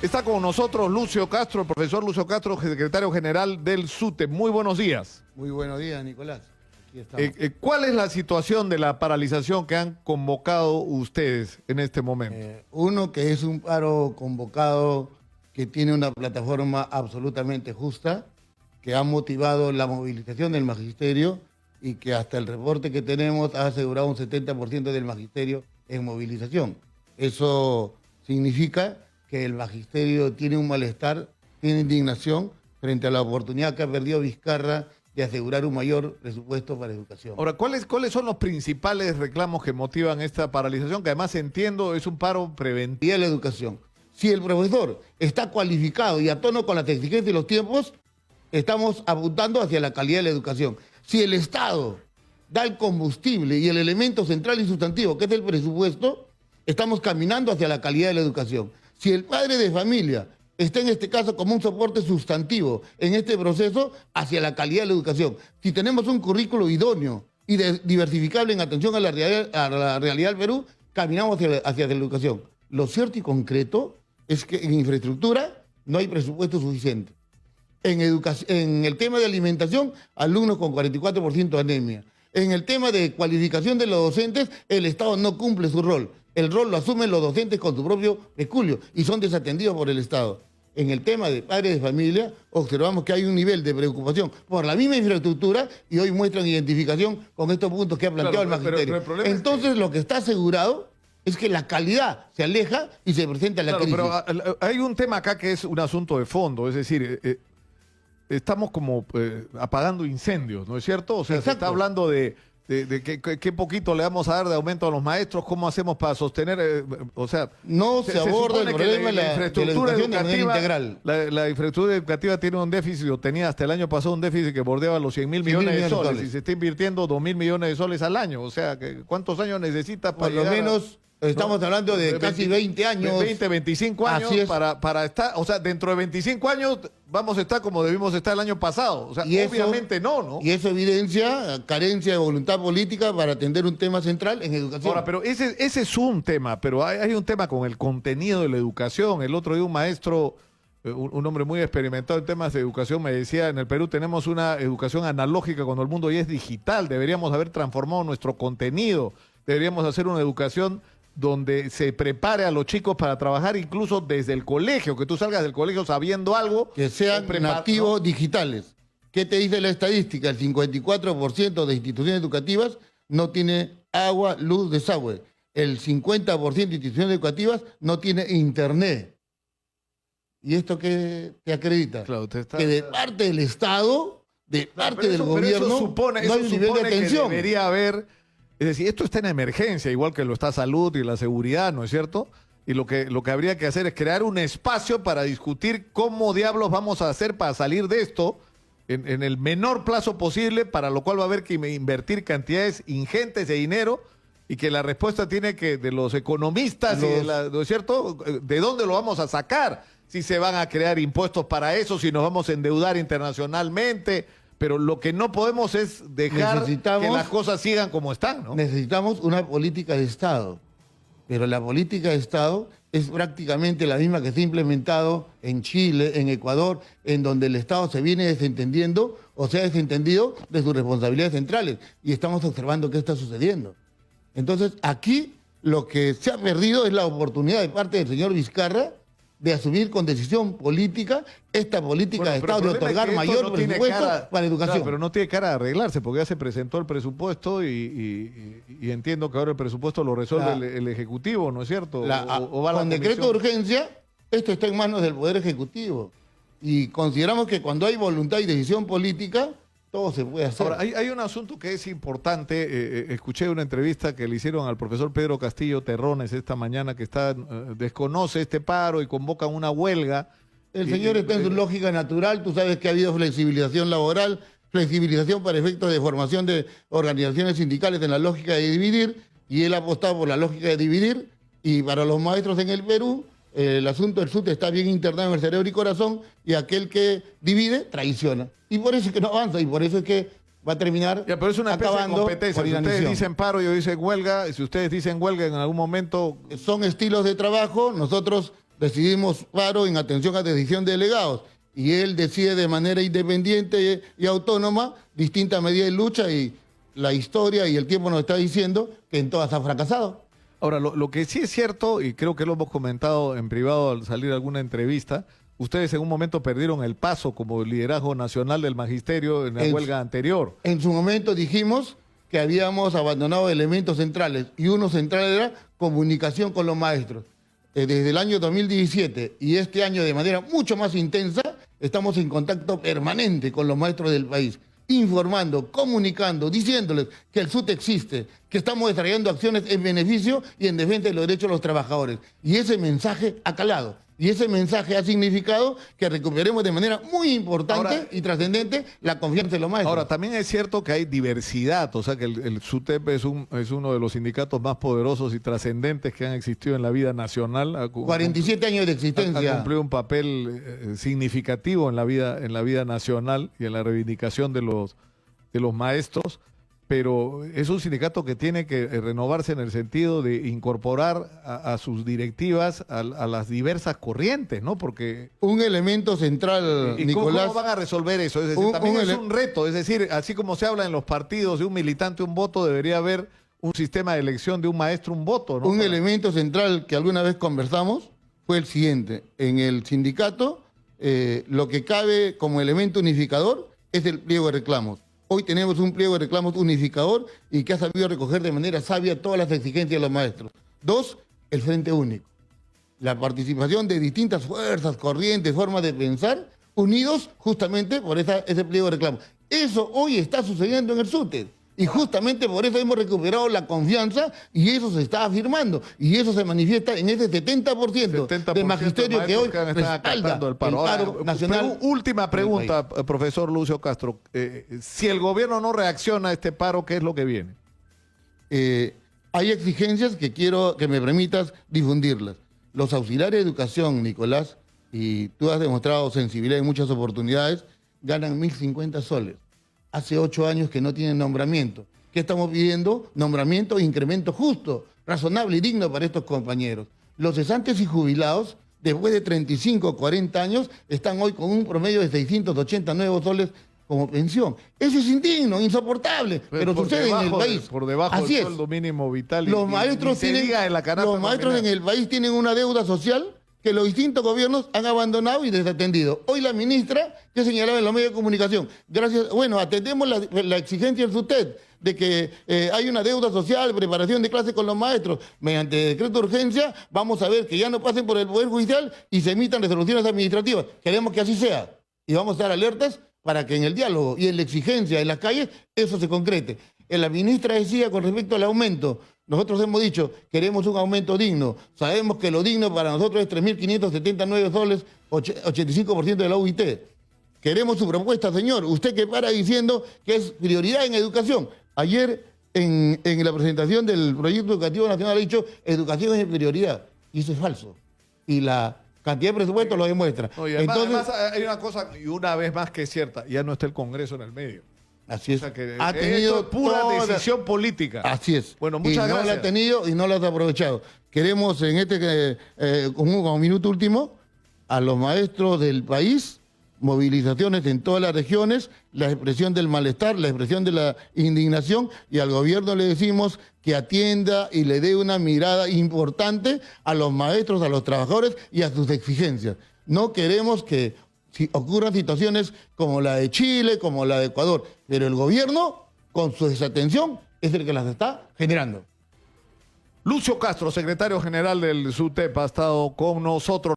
Está con nosotros Lucio Castro, el profesor Lucio Castro, secretario general del SUTE. Muy buenos días. Muy buenos días, Nicolás. Aquí estamos. ¿Cuál es la situación de la paralización que han convocado ustedes en este momento? Uno, que es un paro convocado que tiene una plataforma absolutamente justa, que ha motivado la movilización del magisterio y que hasta el reporte que tenemos ha asegurado un 70% del magisterio en movilización. Eso significa que el magisterio tiene un malestar, tiene indignación frente a la oportunidad que ha perdido Vizcarra de asegurar un mayor presupuesto para educación. Ahora, ¿cuáles son los principales reclamos que motivan esta paralización? Que además entiendo es un paro preventivo. Y a la educación. Si el profesor está cualificado y a tono con las exigencias y los tiempos, estamos apuntando hacia la calidad de la educación. Si el Estado da el combustible y el elemento central y sustantivo, que es el presupuesto, estamos caminando hacia la calidad de la educación. Si el padre de familia está en este caso como un soporte sustantivo en este proceso, hacia la calidad de la educación. Si tenemos un currículo idóneo y diversificable en atención a la realidad del Perú, caminamos hacia la educación. Lo cierto y concreto es que en infraestructura no hay presupuesto suficiente. En el tema de alimentación, alumnos con 44% de anemia. En el tema de cualificación de los docentes, el Estado no cumple su rol. El rol lo asumen los docentes con su propio peculio y son desatendidos por el Estado. En el tema de padres de familia, observamos que hay un nivel de preocupación por la misma infraestructura y hoy muestran identificación con estos puntos que ha planteado el magisterio. Pero entonces, lo que está asegurado es que la calidad se aleja y se presenta la crisis. Pero hay un tema acá que es un asunto de fondo, es decir, estamos como apagando incendios, ¿no es cierto? O sea, Exacto. se está hablando de qué poquito le vamos a dar de aumento a los maestros, cómo hacemos para sostener, o sea... No se aborda el problema de la infraestructura educación de manera educativa integral. La infraestructura educativa tiene un déficit, o tenía hasta el año pasado un déficit que bordeaba los 100.000 millones de soles, y se está invirtiendo 2.000 millones de soles al año. O sea, ¿cuántos años necesita para Por lo menos... Estamos hablando de casi 20 años. 20, 25 años Así es. para estar, o sea, dentro de 25 años vamos a estar como debimos estar el año pasado. O sea, Y eso- obviamente no. Y eso evidencia carencia de voluntad política para atender un tema central en educación. Ahora, pero ese es un tema, pero hay un tema con el contenido de la educación. El otro día un maestro, un hombre muy experimentado en temas de educación, me decía, en el Perú tenemos una educación analógica cuando el mundo ya es digital. Deberíamos haber transformado nuestro contenido. Deberíamos hacer una educación donde se prepare a los chicos para trabajar incluso desde el colegio, que tú salgas del colegio sabiendo algo. Que sean nativos, ¿no?, digitales. ¿Qué te dice la estadística? El 54% de instituciones educativas no tiene agua, luz, desagüe. El 50% de instituciones educativas no tiene internet. ¿Y esto qué te acredita? Claro, Que de parte del Estado, de parte del gobierno, eso supone, no hay un nivel de que atención. debería haber. Es decir, esto está en emergencia, igual que lo está salud y la seguridad, ¿no es cierto? Y lo que habría que hacer es crear un espacio para discutir cómo diablos vamos a hacer para salir de esto en el menor plazo posible, para lo cual va a haber que invertir cantidades ingentes de dinero y que la respuesta tiene que, de los economistas, ¿no es cierto? ¿De dónde lo vamos a sacar? Si se van a crear impuestos para eso, si nos vamos a endeudar internacionalmente. Pero lo que no podemos es dejar que las cosas sigan como están, ¿no? Necesitamos una política de Estado, pero la política de Estado es prácticamente la misma que se ha implementado en Chile, en Ecuador, en donde el Estado se viene desentendiendo o se ha desentendido de sus responsabilidades centrales. Y estamos observando qué está sucediendo. Entonces, aquí lo que se ha perdido es la oportunidad de parte del señor Vizcarra de asumir con decisión política esta política de Estado, de otorgar mayor presupuesto para educación. Claro, pero no tiene cara de arreglarse, porque ya se presentó el presupuesto y entiendo que ahora el presupuesto lo resuelve el Ejecutivo, ¿no es cierto? Con decreto de urgencia, esto está en manos del Poder Ejecutivo. Y consideramos que cuando hay voluntad y decisión política, todo se puede hacer. Ahora, hay un asunto que es importante. Escuché una entrevista que le hicieron al profesor Pedro Castillo Terrones esta mañana, que desconoce este paro y convoca una huelga. El señor está en su lógica natural. Tú sabes que ha habido flexibilización laboral, flexibilización para efectos de formación de organizaciones sindicales en la lógica de dividir, y él ha apostado por la lógica de dividir. Y para los maestros en el Perú, el asunto del SUTE está bien internado en el cerebro y corazón, y aquel que divide traiciona. Y por eso es que no avanza, y por eso es que va a terminar pero es una especie de acabando competencia. por Si ustedes inanición. dicen paro, yo dicen huelga. Si ustedes dicen huelga en algún momento... Son estilos de trabajo. Nosotros decidimos paro en atención a decisión de delegados. Y él decide de manera independiente y autónoma distintas medidas de lucha, y la historia y el tiempo nos está diciendo que en todas ha fracasado. Ahora, lo que sí es cierto, y creo que lo hemos comentado en privado al salir de alguna entrevista, ustedes en un momento perdieron el paso como liderazgo nacional del magisterio en la huelga anterior. En su momento dijimos que habíamos abandonado elementos centrales, y uno central era comunicación con los maestros. Desde el año 2017 y este año de manera mucho más intensa, estamos en contacto permanente con los maestros del país, informando, comunicando, diciéndoles que el SUT existe, que estamos desarrollando acciones en beneficio y en defensa de los derechos de los trabajadores. Y ese mensaje ha calado. Y ese mensaje ha significado que recuperemos de manera muy importante y trascendente la confianza de los maestros. Ahora, también es cierto que hay diversidad, o sea que el SUTEP es uno de los sindicatos más poderosos y trascendentes que han existido en la vida nacional. 47 años de existencia. Ha cumplido un papel significativo en la vida nacional y en la reivindicación de los maestros. Pero es un sindicato que tiene que renovarse en el sentido de incorporar a sus directivas a las diversas corrientes, ¿no? Porque un elemento central, Nicolás. ¿Cómo van a resolver eso? Es decir, también es un reto. Es decir, así como se habla en los partidos de un militante, un voto, debería haber un sistema de elección de un maestro, un voto, ¿no? Un elemento central que alguna vez conversamos fue el siguiente. En el sindicato, lo que cabe como elemento unificador es el pliego de reclamos. Hoy tenemos un pliego de reclamos unificador y que ha sabido recoger de manera sabia todas las exigencias de los maestros. 2, el Frente Único. La participación de distintas fuerzas, corrientes, formas de pensar, unidos justamente por ese pliego de reclamos. Eso hoy está sucediendo en el SUTE. Y justamente por eso hemos recuperado la confianza, y eso se está afirmando. Y eso se manifiesta en ese 70% del magisterio que hoy respalda el paro nacional. Última pregunta, profesor Lucio Castro. Si el gobierno no reacciona a este paro, ¿qué es lo que viene? Hay exigencias que quiero que me permitas difundirlas. Los auxiliares de educación, Nicolás, y tú has demostrado sensibilidad en muchas oportunidades, ganan 1.050 soles. Hace 8 años que no tienen nombramiento. ¿Qué estamos pidiendo? Nombramiento e incremento justo, razonable y digno para estos compañeros. Los cesantes y jubilados, después de 35 o 40 años, están hoy con un promedio de 689 soles como pensión. Eso es indigno, insoportable, pero sucede en el país. Por debajo del sueldo mínimo vital. Los maestros en el país tienen una deuda social que los distintos gobiernos han abandonado y desatendido. Hoy la ministra, que señalaba en los medios de comunicación, atendemos la exigencia del SUTEP de que hay una deuda social, preparación de clases con los maestros. Mediante decreto de urgencia, vamos a ver que ya no pasen por el Poder Judicial y se emitan resoluciones administrativas. Queremos que así sea. Y vamos a estar alertas para que en el diálogo y en la exigencia en las calles eso se concrete. La ministra decía con respecto al aumento, nosotros hemos dicho, queremos un aumento digno. Sabemos que lo digno para nosotros es 3.579 soles, 85% de la UIT. Queremos su propuesta, señor. Usted que para diciendo que es prioridad en educación. Ayer, en la presentación del Proyecto Educativo Nacional, ha dicho, educación es prioridad. Y eso es falso. Y la cantidad de presupuesto lo demuestra. Oye, además hay una cosa, y una vez más que es cierta, ya no está el Congreso en el medio. Así es. O sea que ha tenido pura decisión política. Así es. Bueno, muchas gracias. No la ha tenido y no la ha aprovechado. Queremos en como minuto último, a los maestros del país, movilizaciones en todas las regiones, la expresión del malestar, la expresión de la indignación, y al gobierno le decimos que atienda y le dé una mirada importante a los maestros, a los trabajadores y a sus exigencias. No queremos que ocurran situaciones como la de Chile, como la de Ecuador, pero el gobierno, con su desatención, es el que las está generando. Lucio Castro, secretario general del SUTEP, ha estado con nosotros.